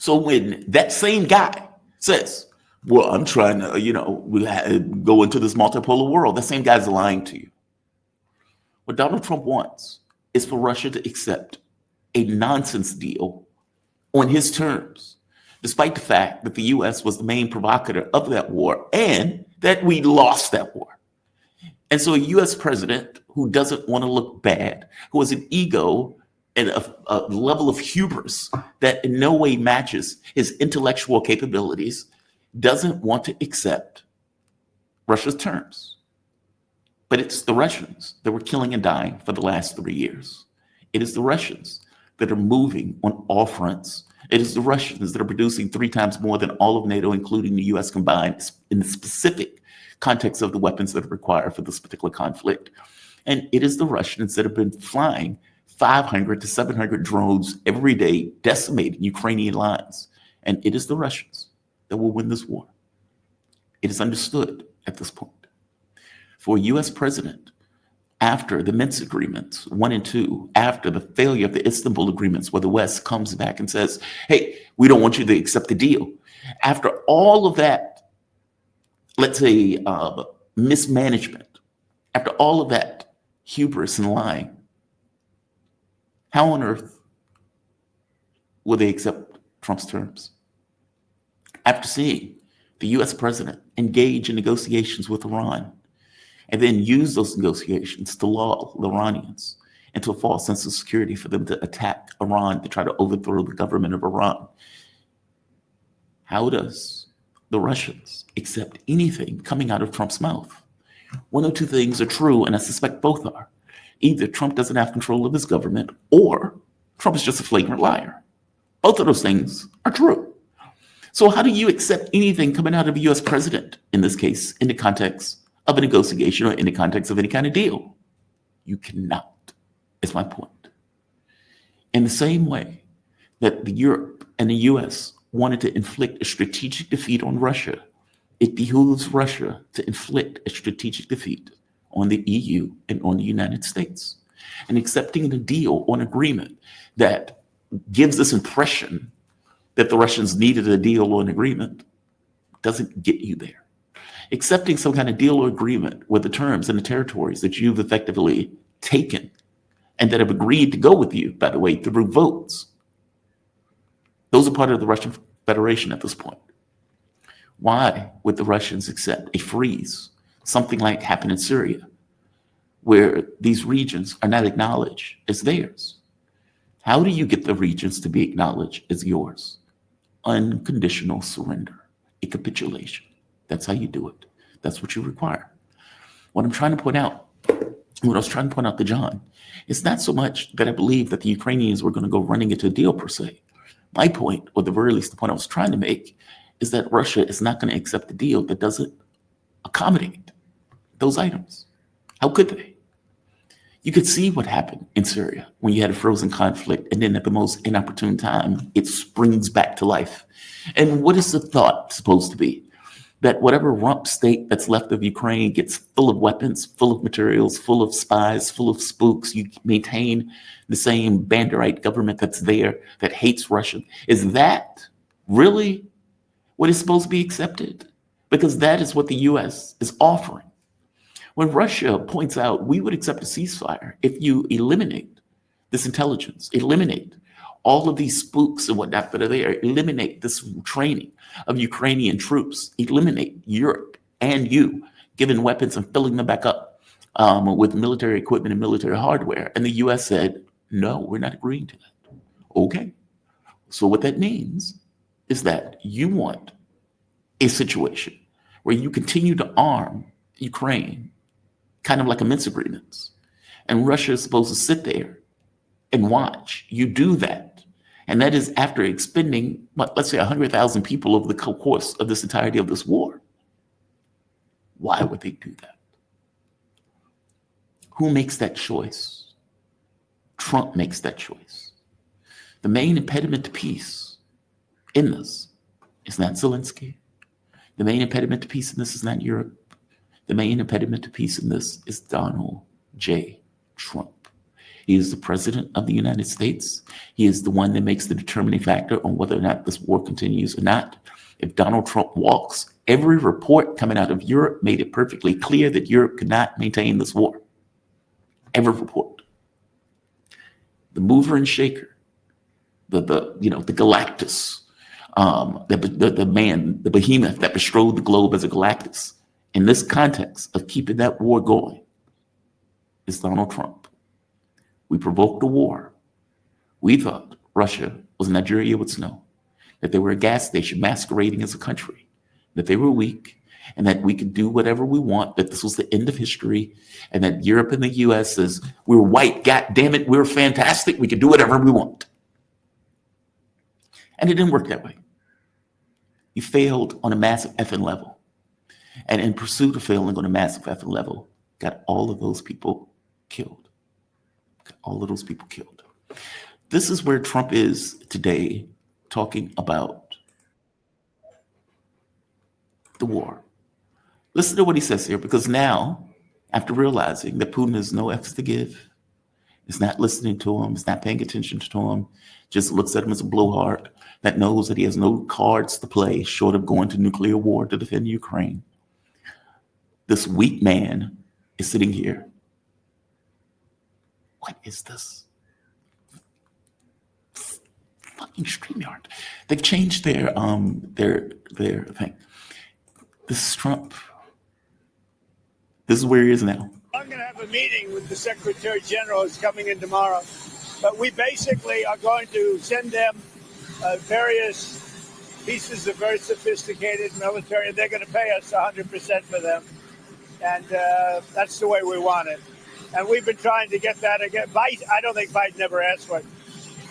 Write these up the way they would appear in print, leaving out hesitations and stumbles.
So when that same guy says, well, I'm trying to, go into this multipolar world, that same guy's lying to you. What Donald Trump wants is for Russia to accept a nonsense deal on his terms, despite the fact that the US was the main provocateur of that war and that we lost that war. And so a US president who doesn't want to look bad, who has an ego and a level of hubris that in no way matches his intellectual capabilities, doesn't want to accept Russia's terms. But it's the Russians that were killing and dying for the last 3 years. It is the Russians that are moving on all fronts. It is the Russians that are producing 3 times more than all of NATO, including the US combined, in the specific context of the weapons that are required for this particular conflict. And it is the Russians that have been flying 500 to 700 drones every day, decimating Ukrainian lines. And it is the Russians that will win this war. It is understood at this point. For a US president, after the Minsk agreements 1 and 2, after the failure of the Istanbul agreements, where the West comes back and says, hey, we don't want you to accept the deal. After all of that, let's say, mismanagement, after all of that hubris and lying, how on earth will they accept Trump's terms? After seeing the US president engage in negotiations with Iran and then use those negotiations to lull the Iranians into a false sense of security for them to attack Iran, to try to overthrow the government of Iran, how does the Russians accept anything coming out of Trump's mouth? One or two things are true, and I suspect both are. Either Trump doesn't have control of his government, or Trump is just a flagrant liar. Both of those things are true. So how do you accept anything coming out of a US president, in this case, in the context of a negotiation or in the context of any kind of deal? You cannot, is my point. In the same way that Europe and the US wanted to inflict a strategic defeat on Russia, it behooves Russia to inflict a strategic defeat on the EU and on the United States. And accepting a deal or an agreement that gives this impression that the Russians needed a deal or an agreement doesn't get you there. Accepting some kind of deal or agreement with the terms and the territories that you've effectively taken and that have agreed to go with you, by the way, through votes, those are part of the Russian Federation at this point. Why would the Russians accept a freeze, something like happened in Syria, where these regions are not acknowledged as theirs? How do you get the regions to be acknowledged as yours? Unconditional surrender, a capitulation. That's how you do it. That's what you require. What I was trying to point out to John, is not so much that I believe that the Ukrainians were going to go running into a deal per se. My point, or the very least the point I was trying to make, is that Russia is not going to accept a deal that doesn't accommodate those items. How could they? You could see what happened in Syria when you had a frozen conflict, and then at the most inopportune time, it springs back to life. And what is the thought supposed to be? That whatever rump state that's left of Ukraine gets full of weapons, full of materials, full of spies, full of spooks. You maintain the same Banderite government that's there that hates Russia. Is that really what is supposed to be accepted? Because that is what the US is offering. When Russia points out, we would accept a ceasefire if you eliminate this intelligence, eliminate all of these spooks and whatnot that are there, eliminate this training of Ukrainian troops, eliminate Europe and you giving weapons and filling them back up with military equipment and military hardware. And the US said, no, we're not agreeing to that. Okay. So what that means is that you want a situation where you continue to arm Ukraine, kind of like a Minsk agreements. And Russia is supposed to sit there and watch you do that. And that is after expending, let's say, 100,000 people over the course of this entirety of this war. Why would they do that? Who makes that choice? Trump makes that choice. The main impediment to peace in this is not Zelensky. The main impediment to peace in this is not Europe. The main impediment to peace in this is Donald J. Trump. He is the president of the United States. He is the one that makes the determining factor on whether or not this war continues or not. If Donald Trump walks, every report coming out of Europe made it perfectly clear that Europe could not maintain this war. Every report. The mover and shaker, the Galactus, the man, the behemoth that bestrode the globe as a Galactus, in this context of keeping that war going, is Donald Trump. We provoked a war. We thought Russia was Nigeria with snow, that they were a gas station masquerading as a country, that they were weak, and that we could do whatever we want, that this was the end of history, and that Europe and the US says, we're white, god damn it, we're fantastic, we can do whatever we want. And it didn't work that way. You failed on a massive effing level. And in pursuit of failing on a massive effing level, got all of those people killed. Got all of those people killed. This is where Trump is today, talking about the war. Listen to what he says here, because now, after realizing that Putin has no F's to give, is not listening to him, is not paying attention to him, just looks at him as a blowhard that knows that he has no cards to play short of going to nuclear war to defend Ukraine. This weak man is sitting here. What is this? Fucking StreamYard. They've changed their thing. This is Trump. This is where he is now. I'm going to have a meeting with the Secretary General who's coming in tomorrow. But we basically are going to send them various pieces of very sophisticated military, and they're going to pay us 100% for them. And that's the way we want it. And we've been trying to get that again. I don't think Biden ever asked for it.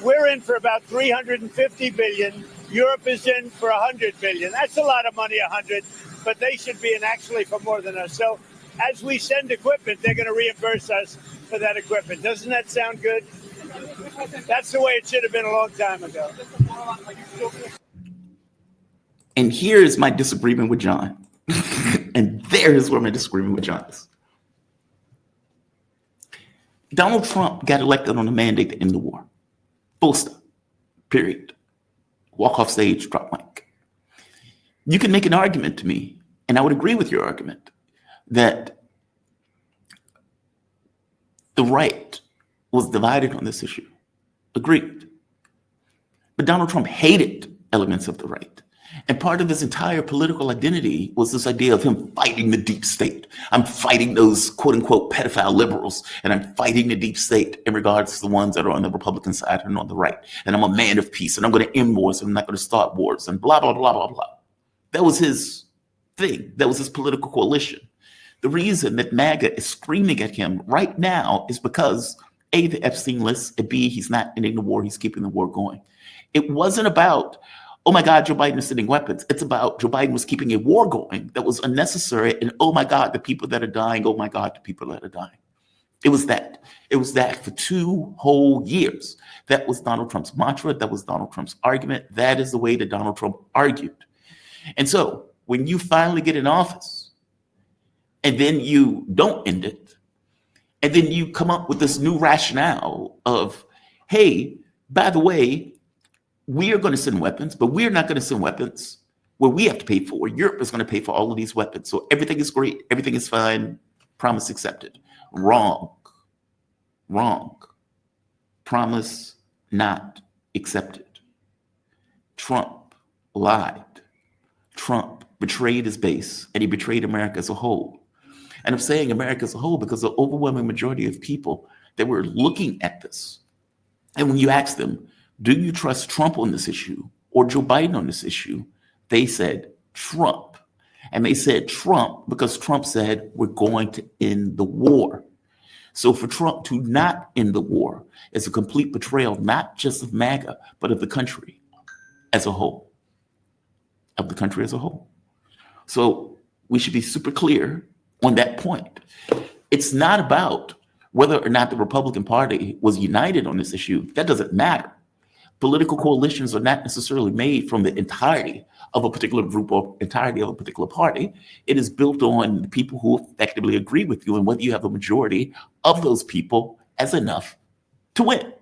We're in for about $350 billion. Europe is in for $100 billion. That's a lot of money, 100, but they should be in actually for more than us. So as we send equipment, they're going to reimburse us for that equipment. Doesn't that sound good? That's the way it should have been a long time ago. And here is my disagreement with John. And there is where my disagreement with John is. Donald Trump got elected on a mandate to end the war. Full stop. Period. Walk off stage, drop mic. You can make an argument to me, and I would agree with your argument, that the right was divided on this issue. Agreed. But Donald Trump hated elements of the right. And part of his entire political identity was this idea of him fighting the deep state. I'm fighting those quote unquote pedophile liberals, and I'm fighting the deep state in regards to the ones that are on the Republican side and on the right. And I'm a man of peace, and I'm going to end wars, and I'm not going to start wars, and blah, blah, blah, blah, blah. That was his thing. That was his political coalition. The reason that MAGA is screaming at him right now is because A, the Epstein list, and B, he's not ending the war, he's keeping the war going. It wasn't about, oh my God, Joe Biden is sending weapons. It's about Joe Biden was keeping a war going that was unnecessary. And oh my God, the people that are dying. Oh my God, the people that are dying. It was that. It was that for 2 whole years. That was Donald Trump's mantra. That was Donald Trump's argument. That is the way that Donald Trump argued. And so when you finally get in office and then you don't end it, and then you come up with this new rationale of, hey, by the way, we are going to send weapons, but we're not going to send weapons where we have to pay for. Europe is going to pay for all of these weapons. So everything is great. Everything is fine. Promise accepted. Wrong. Wrong. Promise not accepted. Trump lied. Trump betrayed his base, and he betrayed America as a whole. And I'm saying America as a whole because the overwhelming majority of people that were looking at this, and when you ask them, do you trust Trump on this issue or Joe Biden on this issue? They said Trump. And they said Trump because Trump said we're going to end the war. So for Trump to not end the war is a complete betrayal, not just of MAGA, but of the country as a whole. Of the country as a whole. So we should be super clear on that point. It's not about whether or not the Republican Party was united on this issue. That doesn't matter. Political coalitions are not necessarily made from the entirety of a particular group or entirety of a particular party. It is built on the people who effectively agree with you and whether you have a majority of those people as enough to win.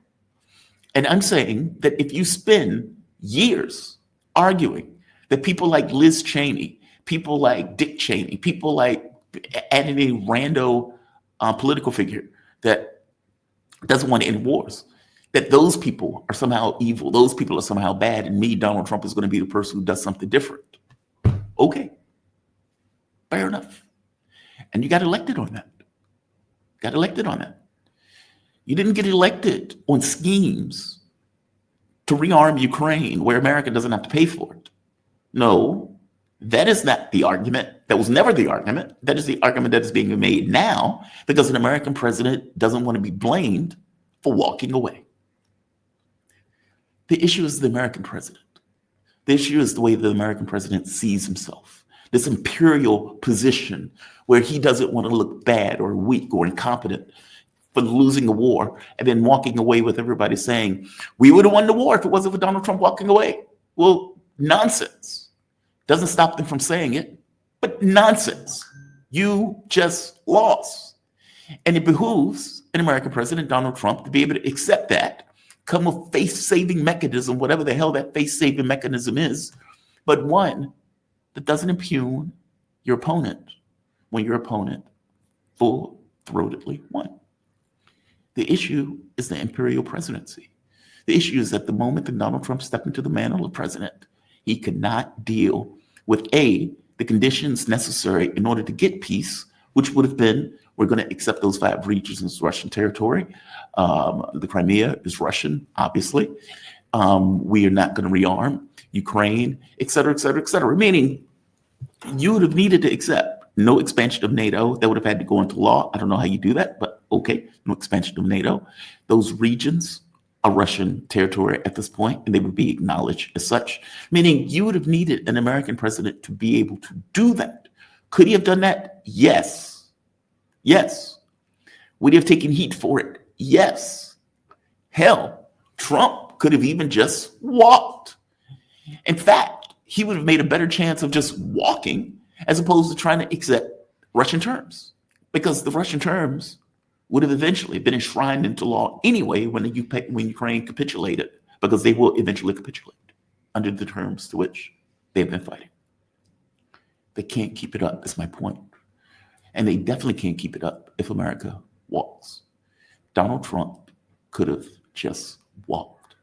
And I'm saying that if you spend years arguing that people like Liz Cheney, people like Dick Cheney, people like any rando political figure that doesn't want to end wars, that those people are somehow evil, those people are somehow bad, and me, Donald Trump, is going to be the person who does something different. Okay, fair enough. And you got elected on that. Got elected on that. You didn't get elected on schemes to rearm Ukraine where America doesn't have to pay for it. No, that is not the argument. That was never the argument. That is the argument that is being made now because an American president doesn't want to be blamed for walking away. The issue is the American president. The issue is the way the American president sees himself. This imperial position where he doesn't want to look bad or weak or incompetent for losing a war and then walking away with everybody saying, we would have won the war if it wasn't for Donald Trump walking away. Well, nonsense. Doesn't stop them from saying it, but nonsense. You just lost. And it behooves an American president, Donald Trump, to be able to accept that, come with face-saving mechanism, whatever the hell that face-saving mechanism is, but one that doesn't impugn your opponent when your opponent full-throatedly won. The issue is the imperial presidency. The issue is that the moment that Donald Trump stepped into the mantle of president, he could not deal with the conditions necessary in order to get peace, which would have been, we're going to accept those 5 regions as Russian territory. The Crimea is Russian, obviously. We are not going to rearm Ukraine, et cetera, et cetera, et cetera. Meaning you would have needed to accept no expansion of NATO. That would have had to go into law. I don't know how you do that, but okay, no expansion of NATO. Those regions are Russian territory at this point, and they would be acknowledged as such, meaning you would have needed an American president to be able to do that. Could he have done that? Yes. Yes. Would he have taken heat for it? Yes. Hell, Trump could have even just walked. In fact, he would have made a better chance of just walking as opposed to trying to accept Russian terms, because the Russian terms would have eventually been enshrined into law anyway when Ukraine capitulated, because they will eventually capitulate under the terms to which they've been fighting. They can't keep it up, is my point. And they definitely can't keep it up if America walks. Donald Trump could have just walked.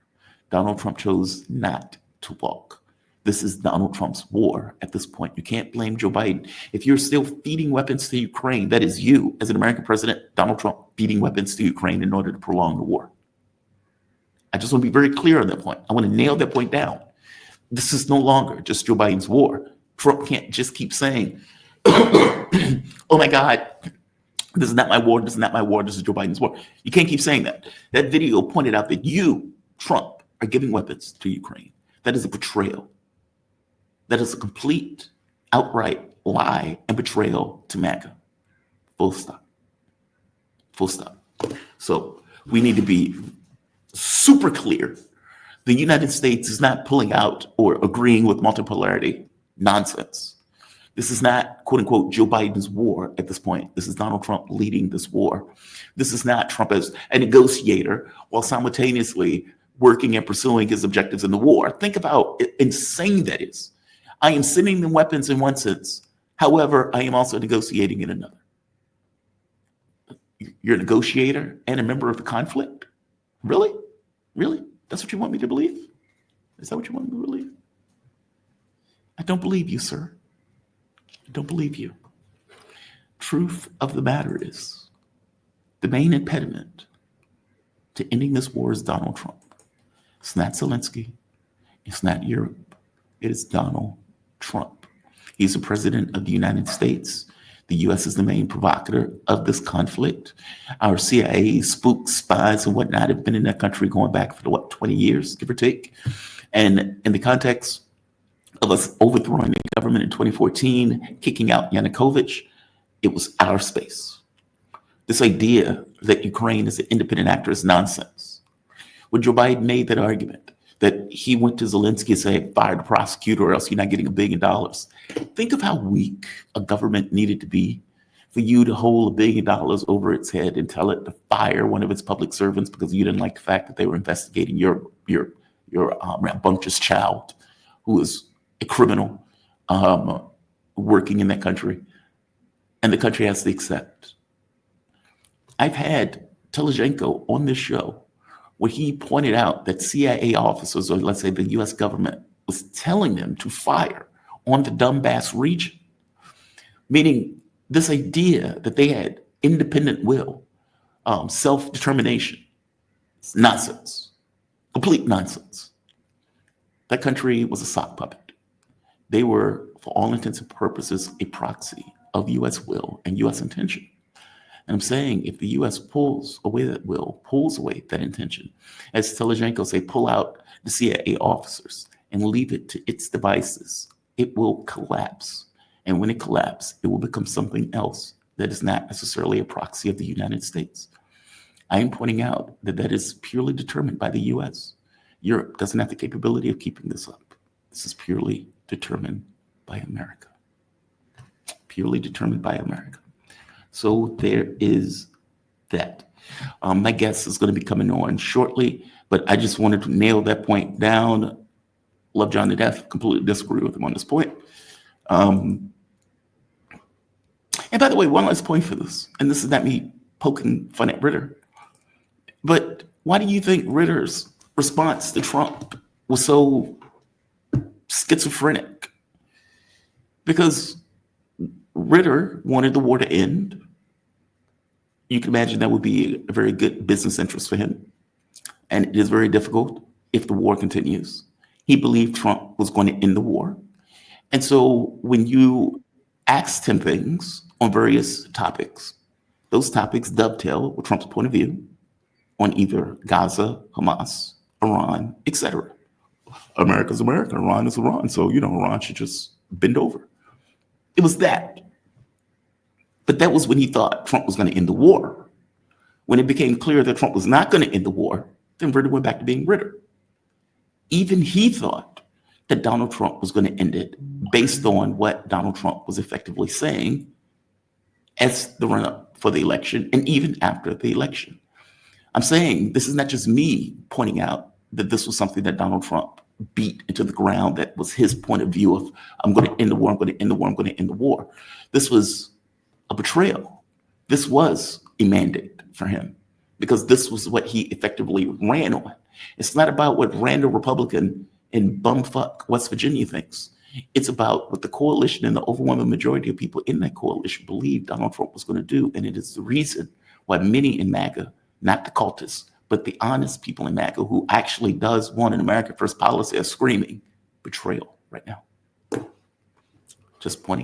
Donald Trump chose not to walk. This is Donald Trump's war at this point. You can't blame Joe Biden. If you're still feeding weapons to Ukraine, that is you, as an American president, Donald Trump, feeding weapons to Ukraine in order to prolong the war. I just want to be very clear on that point. I want to nail that point down. This is no longer just Joe Biden's war. Trump can't just keep saying, oh my God, this is not my war, this is not my war, this is Joe Biden's war. You can't keep saying that. That video pointed out that you, Trump, are giving weapons to Ukraine. That is a betrayal. That is a complete, outright lie and betrayal to MAGA. Full stop. Full stop. So we need to be super clear. The United States is not pulling out or agreeing with multipolarity nonsense. This is not, quote unquote, Joe Biden's war at this point. This is Donald Trump leading this war. This is not Trump as a negotiator while simultaneously working and pursuing his objectives in the war. Think about how insane that is. I am sending them weapons in one sense. However, I am also negotiating in another. You're a negotiator and a member of the conflict? Really? Really? That's what you want me to believe? Is that what you want me to believe? I don't believe you, sir. I don't believe you. Truth of the matter is, the main impediment to ending this war is Donald Trump. It's not Zelensky. It's not Europe. It is Donald Trump. He's the president of the United States. The U.S. is the main provocateur of this conflict. Our CIA spooks, spies, and whatnot have been in that country going back for 20 years, give or take. And in the context of us overthrowing the government in 2014, kicking out Yanukovych, it was our space. This idea that Ukraine is an independent actor is nonsense. When Joe Biden made that argument, that he went to Zelensky and said, fire the prosecutor or else you're not getting $1 billion. Think of how weak a government needed to be for you to hold $1 billion over its head and tell it to fire one of its public servants because you didn't like the fact that they were investigating your rambunctious child who is a criminal working in that country, and the country has to accept. I've had Telizhenko on this show where he pointed out that CIA officers, or let's say the US government, was telling them to fire on the Donbass region, meaning this idea that they had independent will, self-determination. It's nonsense, complete nonsense. That country was a sock puppet. They were, for all intents and purposes, a proxy of US will and US intention. And I'm saying if the US pulls away that will, pulls away that intention, as Telizhenko say, pull out the CIA officers and leave it to its devices, it will collapse. And when it collapses, it will become something else that is not necessarily a proxy of the United States. I am pointing out that that is purely determined by the US. Europe doesn't have the capability of keeping this up. This is purely determined by America. Purely determined by America. So there is that. My guest is going to be coming on shortly, but I just wanted to nail that point down. Love John to death. Completely disagree with him on this point. And by the way, one last point for this, and this is not me poking fun at Ritter, but why do you think Ritter's response to Trump was so schizophrenic? Because Ritter wanted the war to end. You can imagine that would be a very good business interest for him. And it is very difficult if the war continues. He believed Trump was going to end the war. And so when you asked him things on various topics, those topics dovetail with Trump's point of view on either Gaza, Hamas, Iran, etc. America's America, Iran is Iran. So, Iran should just bend over. It was that. But that was when he thought Trump was going to end the war. When it became clear that Trump was not going to end the war, then Ritter went back to being Ritter. Even he thought that Donald Trump was going to end it based on what Donald Trump was effectively saying as the run-up for the election and even after the election. I'm saying this is not just me pointing out that this was something that Donald Trump beat into the ground that was his point of view of, I'm going to end the war, I'm going to end the war, I'm going to end the war. This was a betrayal. This was a mandate for him because this was what he effectively ran on. It's not about what random Republican in bumfuck West Virginia thinks. It's about what the coalition and the overwhelming majority of people in that coalition believed Donald Trump was going to do. And it is the reason why many in MAGA, not the cultists, but the honest people in MAGA who actually does want an America First policy are screaming betrayal right now. Just pointing out.